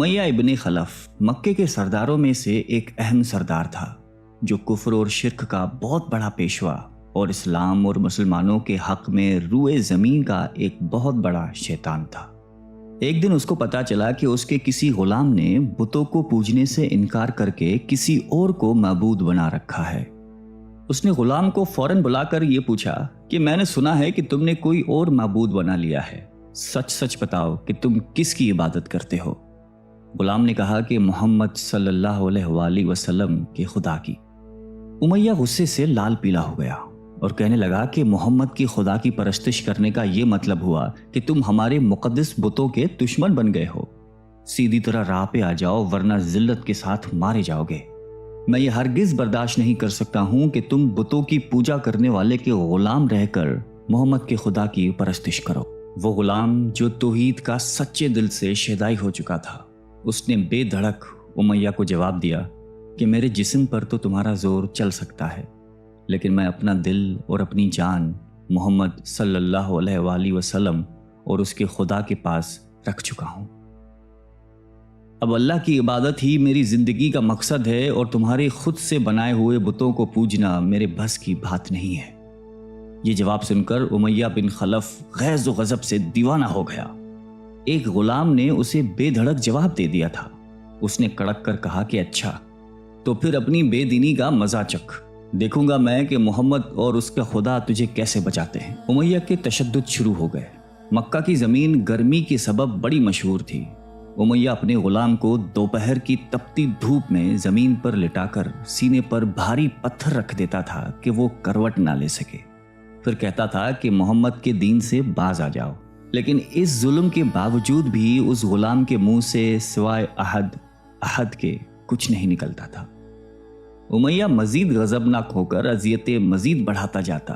امیہ ابن خلف مکے کے سرداروں میں سے ایک اہم سردار تھا جو کفر اور شرک کا بہت بڑا پیشوا اور اسلام اور مسلمانوں کے حق میں روئے زمین کا ایک بہت بڑا شیطان تھا۔ ایک دن اس کو پتا چلا کہ اس کے کسی غلام نے بتوں کو پوجنے سے انکار کر کے کسی اور کو معبود بنا رکھا ہے۔ اس نے غلام کو فوراً بلا کر یہ پوچھا کہ میں نے سنا ہے کہ تم نے کوئی اور معبود بنا لیا ہے، سچ سچ بتاؤ کہ تم کس کی عبادت کرتے ہو؟ غلام نے کہا کہ محمد صلی اللہ علیہ وآلہ وسلم کے خدا کی۔ امیہ غصے سے لال پیلا ہو گیا اور کہنے لگا کہ محمد کی خدا کی پرستش کرنے کا یہ مطلب ہوا کہ تم ہمارے مقدس بتوں کے دشمن بن گئے ہو۔ سیدھی طرح راہ پہ آ جاؤ ورنہ ذلت کے ساتھ مارے جاؤ گے۔ میں یہ ہرگز برداشت نہیں کر سکتا ہوں کہ تم بتوں کی پوجا کرنے والے کے غلام رہ کر محمد کے خدا کی پرستش کرو۔ وہ غلام جو توحید کا سچے دل سے شیدائی ہو چکا تھا، اس نے بے دھڑک امیہ کو جواب دیا کہ میرے جسم پر تو تمہارا زور چل سکتا ہے، لیکن میں اپنا دل اور اپنی جان محمد صلی اللہ علیہ وآلہ وسلم اور اس کے خدا کے پاس رکھ چکا ہوں۔ اب اللہ کی عبادت ہی میری زندگی کا مقصد ہے اور تمہارے خود سے بنائے ہوئے بتوں کو پوجنا میرے بس کی بات نہیں ہے۔ یہ جواب سن کر امیہ بن خلف غیظ و غضب سے دیوانہ ہو گیا۔ ایک غلام نے اسے بے دھڑک جواب دے دیا تھا۔ اس نے کڑک کر کہا کہ اچھا تو پھر اپنی بے دینی کا مزہ چکھ، دیکھوں گا میں کہ محمد اور اس کا خدا تجھے کیسے بچاتے ہیں۔ امیہ کے تشدد شروع ہو گئے۔ مکہ کی زمین گرمی کے سبب بڑی مشہور تھی۔ امیہ اپنے غلام کو دوپہر کی تپتی دھوپ میں زمین پر لٹا کر سینے پر بھاری پتھر رکھ دیتا تھا کہ وہ کروٹ نہ لے سکے، پھر کہتا تھا کہ محمد کے دین سے باز آ جاؤ، لیکن اس ظلم کے باوجود بھی اس غلام کے منہ سے سوائے احد کے کچھ نہیں نکلتا تھا۔ امیہ مزید غضبناک ہو کر اذیتیں مزید بڑھاتا جاتا۔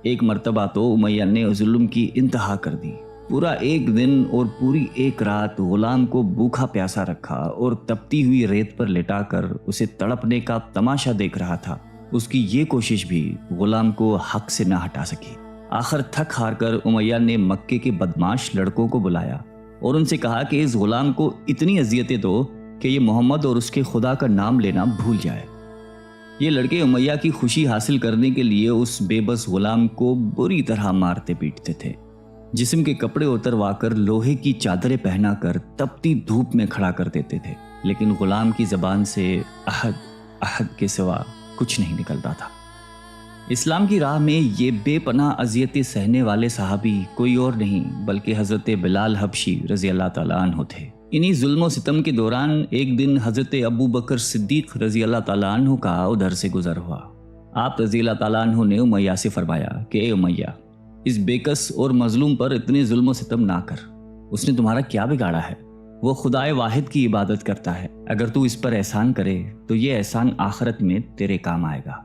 ایک مرتبہ تو امیہ نے ظلم کی انتہا کر دی۔ پورا ایک دن اور پوری ایک رات غلام کو بھوکا پیاسا رکھا اور تپتی ہوئی ریت پر لٹا کر اسے تڑپنے کا تماشا دیکھ رہا تھا۔ اس کی یہ کوشش بھی غلام کو حق سے نہ ہٹا سکی۔ آخر تھک ہار کر امیہ نے مکے کے بدماش لڑکوں کو بلایا اور ان سے کہا کہ اس غلام کو اتنی اذیتیں دو کہ یہ محمد اور اس کے خدا کا نام لینا بھول جائے۔ یہ لڑکے امیہ کی خوشی حاصل کرنے کے لیے اس بے بس غلام کو بری طرح مارتے پیٹتے تھے۔ جسم کے کپڑے اتروا کر لوہے کی چادریں پہنا کر تپتی دھوپ میں کھڑا کر دیتے تھے، لیکن غلام کی زبان سے احد کے سوا کچھ نہیں نکلتا تھا۔ اسلام کی راہ میں یہ بے پناہ اذیتیں سہنے والے صحابی کوئی اور نہیں بلکہ حضرت بلال حبشی رضی اللہ تعالیٰ عنہ تھے۔ انہی ظلم و ستم کے دوران ایک دن حضرت ابو بکر صدیق رضی اللہ تعالیٰ عنہ کا ادھر سے گزر ہوا۔ آپ رضی اللہ تعالیٰ عنہ نے امیہ سے فرمایا کہ اے امیہ، اس بےکس اور مظلوم پر اتنے ظلم و ستم نہ کر، اس نے تمہارا کیا بگاڑا ہے؟ وہ خدائے واحد کی عبادت کرتا ہے، اگر تو اس پر احسان کرے تو یہ احسان آخرت میں تیرے کام آئے گا۔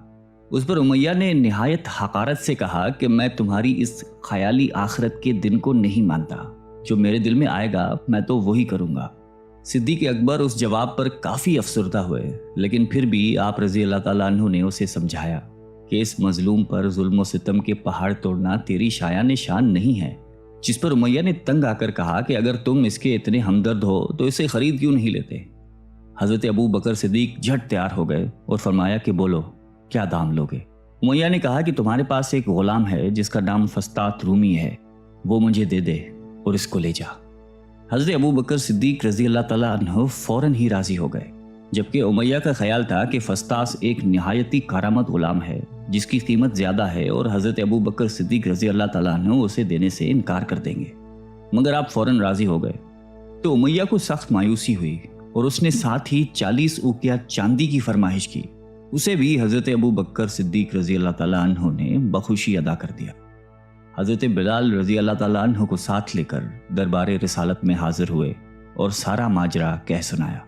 اس پر امیہ نے نہایت حقارت سے کہا کہ میں تمہاری اس خیالی آخرت کے دن کو نہیں مانتا، جو میرے دل میں آئے گا میں تو وہی کروں گا۔ صدیق اکبر اس جواب پر کافی افسردہ ہوئے، لیکن پھر بھی آپ رضی اللہ تعالیٰ عنہ نے اسے سمجھایا کہ اس مظلوم پر ظلم و ستم کے پہاڑ توڑنا تیری شایان شان نہیں ہے۔ جس پر امیہ نے تنگ آ کر کہا کہ اگر تم اس کے اتنے ہمدرد ہو تو اسے خرید کیوں نہیں لیتے؟ حضرت ابو بکر صدیق جھٹ تیار ہو گئے اور فرمایا کہ بولو کیا دام لوگے؟ امیہ نے کہا کہ تمہارے پاس ایک غلام ہے جس کا نام فسطاط رومی ہے، وہ مجھے دے دے اور اس کو لے جا۔ حضرت ابو بکر صدیق رضی اللہ تعالیٰ عنہ فوراً ہی راضی ہو گئے، جبکہ امیہ کا خیال تھا کہ فسطاط ایک نہایتی کارآمد غلام ہے جس کی قیمت زیادہ ہے اور حضرت ابو بکر صدیق رضی اللہ تعالیٰ عنہ اسے دینے سے انکار کر دیں گے، مگر آپ فوراً راضی ہو گئے۔ تو امیہ کو سخت مایوسی ہوئی اور اس نے ساتھ ہی 40 اوقیہ چاندی کی فرمائش کی۔ اسے بھی حضرت ابو بکر صدیق رضی اللہ تعالیٰ عنہ نے بخوشی ادا کر دیا۔ حضرت بلال رضی اللہ تعالیٰ عنہ کو ساتھ لے کر دربار رسالت میں حاضر ہوئے اور سارا ماجرا کہہ سنایا۔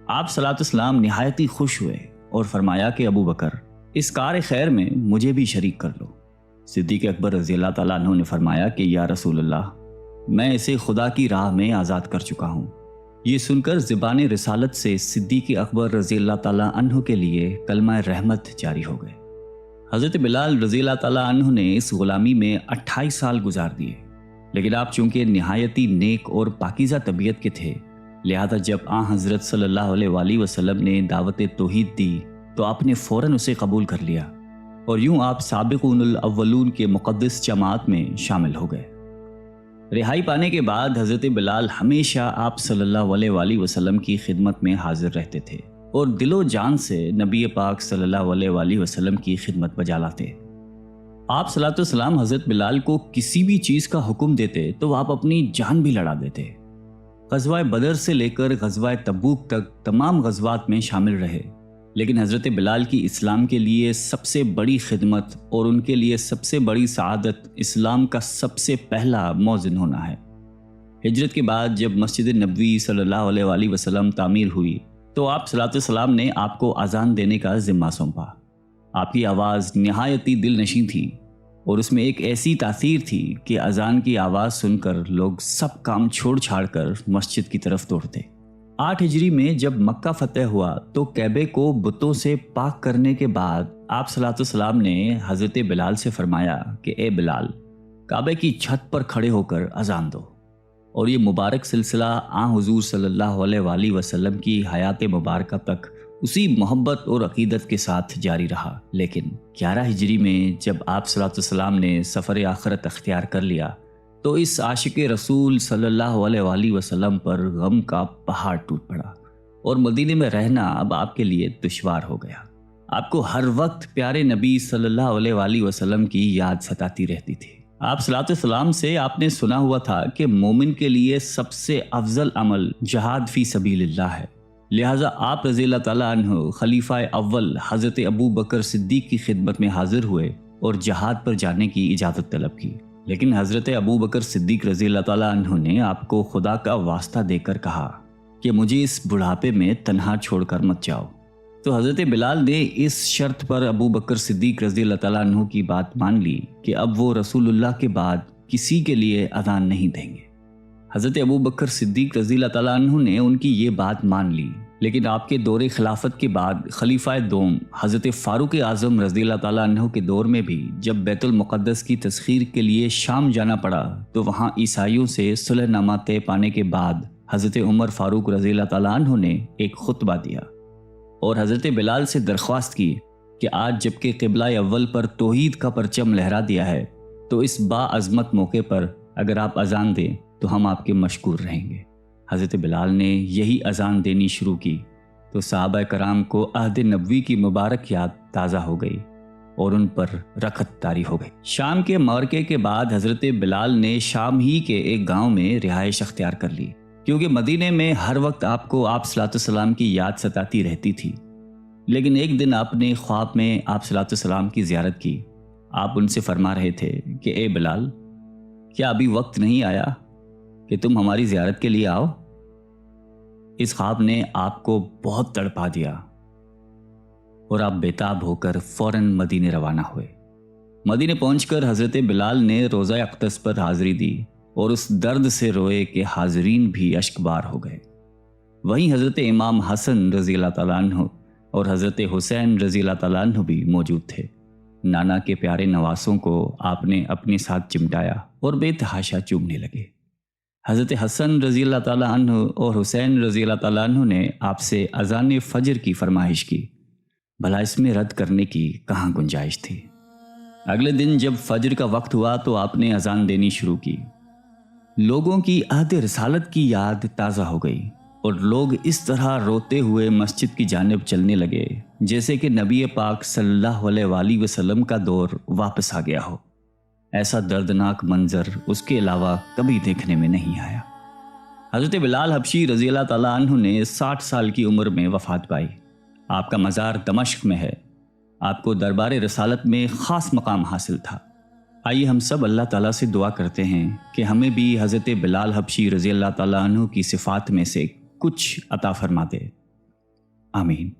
آپ صلی اللہ علیہ وسلم نہایتی خوش ہوئے اور فرمایا کہ ابو بکر، اس کار خیر میں مجھے بھی شریک کر لو۔ صدیق اکبر رضی اللہ تعالیٰ عنہ نے فرمایا کہ یا رسول اللہ، میں اسے خدا کی راہ میں آزاد کر چکا ہوں۔ یہ سن کر زبان رسالت سے صدیق اکبر رضی اللہ تعالیٰ عنہ کے لیے کلمہ رحمت جاری ہو گئے۔ حضرت بلال رضی اللہ تعالیٰ عنہ نے اس غلامی میں 28 سال گزار دیے، لیکن آپ چونکہ نہایتی نیک اور پاکیزہ طبیعت کے تھے لہذا جب حضرت صلی اللہ علیہ وآلہ وسلم نے دعوت توحید دی تو آپ نے فوراً اسے قبول کر لیا، اور یوں آپ سابقون الاولون کے مقدس جماعت میں شامل ہو گئے۔ رہائی پانے کے بعد حضرت بلال ہمیشہ آپ صلی اللہ علیہ وآلہ وسلم کی خدمت میں حاضر رہتے تھے اور دل و جان سے نبی پاک صلی اللہ علیہ وآلہ وسلم کی خدمت بجا لاتے۔ آپ صلی اللہ علیہ وسلم حضرت بلال کو کسی بھی چیز کا حکم دیتے تو آپ اپنی جان بھی لڑا دیتے۔ غزوہ بدر سے لے کر غزوہ تبوک تک تمام غزوات میں شامل رہے، لیکن حضرت بلال کی اسلام کے لیے سب سے بڑی خدمت اور ان کے لیے سب سے بڑی سعادت اسلام کا سب سے پہلا مؤذن ہونا ہے۔ ہجرت کے بعد جب مسجد نبوی صلی اللہ علیہ وآلہ وسلم تعمیر ہوئی تو آپ صلی اللہ علیہ وسلم نے آپ کو اذان دینے کا ذمہ سونپا۔ آپ کی آواز نہایتی دل نشیں تھی اور اس میں ایک ایسی تاثیر تھی کہ اذان کی آواز سن کر لوگ سب کام چھوڑ چھاڑ کر مسجد کی طرف دوڑتے۔ 8 ہجری میں جب مکہ فتح ہوا تو کعبے کو بتوں سے پاک کرنے کے بعد آپ صلی اللہ علیہ وسلم نے حضرت بلال سے فرمایا کہ اے بلال، کعبے کی چھت پر کھڑے ہو کر اذان دو، اور یہ مبارک سلسلہ حضور صلی اللہ علیہ وآلہ وسلم کی حیات مبارکہ تک اسی محبت اور عقیدت کے ساتھ جاری رہا۔ لیکن 11 ہجری میں جب آپ صلی اللہ علیہ وسلم نے سفر آخرت اختیار کر لیا تو اس عاشق رسول صلی اللہ علیہ وآلہ وسلم پر غم کا پہاڑ ٹوٹ پڑا، اور مدینے میں رہنا اب آپ کے لیے دشوار ہو گیا۔ آپ کو ہر وقت پیارے نبی صلی اللہ علیہ وآلہ وسلم کی یاد ستاتی رہتی تھی۔ آپ صلی اللہ علیہ وسلم سے آپ نے سنا ہوا تھا کہ مومن کے لیے سب سے افضل عمل جہاد فی سبیل اللہ ہے، لہٰذا آپ رضی اللہ تعالیٰ عنہ خلیفہ اول حضرت ابو بکر صدیق کی خدمت میں حاضر ہوئے اور جہاد پر جانے کی اجازت طلب کی، لیکن حضرت ابو بکر صدیق رضی اللہ تعالیٰ عنہ نے آپ کو خدا کا واسطہ دے کر کہا کہ مجھے اس بڑھاپے میں تنہا چھوڑ کر مت جاؤ۔ تو حضرت بلال نے اس شرط پر ابو بکر صدیق رضی اللہ تعالیٰ عنہ کی بات مان لی کہ اب وہ رسول اللہ کے بعد کسی کے لیے اذان نہیں دیں گے۔ حضرت ابو بکر صدیق رضی اللہ تعالیٰ عنہ نے ان کی یہ بات مان لی، لیکن آپ کے دور خلافت کے بعد خلیفہ دوم حضرت فاروق اعظم رضی اللہ تعالیٰ عنہ کے دور میں بھی جب بیت المقدس کی تسخیر کے لیے شام جانا پڑا تو وہاں عیسائیوں سے صلح نامہ طے پانے کے بعد حضرت عمر فاروق رضی اللہ تعالیٰ عنہ نے ایک خطبہ دیا اور حضرت بلال سے درخواست کی کہ آج جب کہ قبلہ اول پر توحید کا پرچم لہرا دیا ہے تو اس باعظمت موقع پر اگر آپ اذان دیں تو ہم آپ کے مشکور رہیں گے۔ حضرت بلال نے یہی اذان دینی شروع کی تو صحابہ کرام کو عہد نبوی کی مبارک یاد تازہ ہو گئی اور ان پر رخت طاری ہو گئی۔ شام کے معرکے کے بعد حضرت بلال نے شام ہی کے ایک گاؤں میں رہائش اختیار کر لی، کیونکہ مدینے میں ہر وقت آپ کو آپ صلی اللہ علیہ وسلم کی یاد ستاتی رہتی تھی۔ لیکن ایک دن آپ نے خواب میں آپ صلی اللہ علیہ وسلم کی زیارت کی۔ آپ ان سے فرما رہے تھے کہ اے بلال، کیا ابھی وقت نہیں آیا کہ تم ہماری زیارت کے لیے آؤ؟ اس خواب نے آپ کو بہت تڑپا دیا اور آپ بیتاب ہو کر فوراً مدینے روانہ ہوئے۔ مدینے پہنچ کر حضرت بلال نے روزہ اقدس پر حاضری دی اور اس درد سے روئے کہ حاضرین بھی اشک بار ہو گئے۔ وہیں حضرت امام حسن رضی اللہ تعالیٰ عنہ اور حضرت حسین رضی اللہ تعالیٰ عنہ بھی موجود تھے۔ نانا کے پیارے نواسوں کو آپ نے اپنے ساتھ چمٹایا اور بے تحاشا چومنے لگے۔ حضرت حسن رضی اللہ تعالیٰ عنہ اور حسین رضی اللہ تعالیٰ عنہ نے آپ سے اذان فجر کی فرمائش کی، بھلا اس میں رد کرنے کی کہاں گنجائش تھی۔ اگلے دن جب فجر کا وقت ہوا تو آپ نے اذان دینی شروع کی۔ لوگوں کی عہد رسالت کی یاد تازہ ہو گئی اور لوگ اس طرح روتے ہوئے مسجد کی جانب چلنے لگے جیسے کہ نبی پاک صلی اللہ علیہ وآلہ وسلم کا دور واپس آ گیا ہو۔ ایسا دردناک منظر اس کے علاوہ کبھی دیکھنے میں نہیں آیا۔ حضرت بلال حبشی رضی اللہ تعالیٰ عنہ نے 60 سال کی عمر میں وفات پائی۔ آپ کا مزار دمشق میں ہے۔ آپ کو دربار رسالت میں خاص مقام حاصل تھا۔ آئیے ہم سب اللہ تعالیٰ سے دعا کرتے ہیں کہ ہمیں بھی حضرت بلال حبشی رضی اللہ تعالیٰ عنہ کی صفات میں سے کچھ عطا فرما دے۔ آمین۔